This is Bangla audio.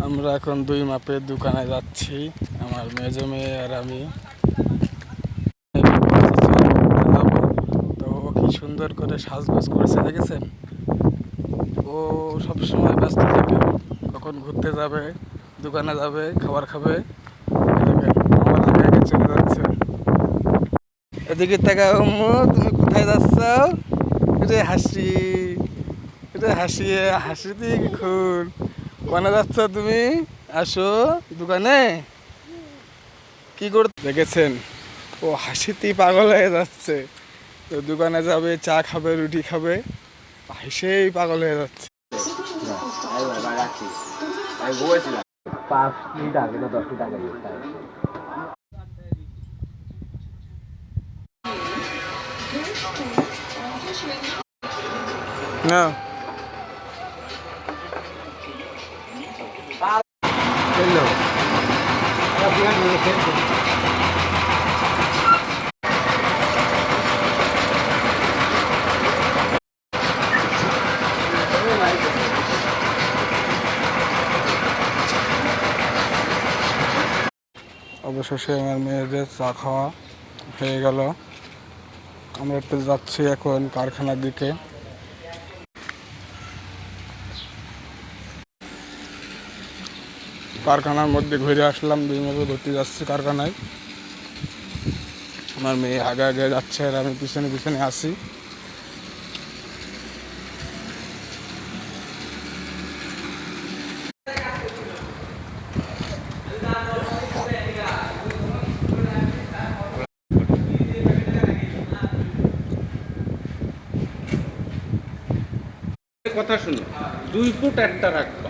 আমরা এখন দুই মাপের দোকানে যাচ্ছি, আমার মেজো মেয়ে আর আমি। তো ও কি সুন্দর করে সাজগোজ করেছে দেখেছেন। ও সবসময় ব্যস্ত থাকে, কখন ঘুরতে যাবে, দোকানে যাবে, খাবার খাবে। আমার আগে আগে চলে যাচ্ছে। এদিকে তাকাও আম্মু, তুমি কোথায় যাচ্ছ? এটা হাসি, এটা হাসিয়ে হাসি দিয়ে খুন। কোনে যাচ্ছ তুমি? আসো দোকানে। কি করে দেখেছেন, ও হাসিতেই পাগল হয়ে যাচ্ছে। তো দোকানে যাবে, চা খাবে, রুটি খাবে, হেসেই পাগল হয়ে যাচ্ছে। 5 লিটার কিন্তু 10 লিটার না অবশেষে আমার মেয়েদের চা খাওয়া হয়ে গেল। আমরা একটু যাচ্ছি এখন কারখানার দিকে। কারখানার মধ্যে ঘুরে আসলাম, দুইভাবে ঘুরতে যাচ্ছি কারখানায়। আমার মেয়ে আগে আগে যাচ্ছে আর আমি পিছনে পিছনে আসি। কথা শুনো, 2 ফুট একটা রাখতে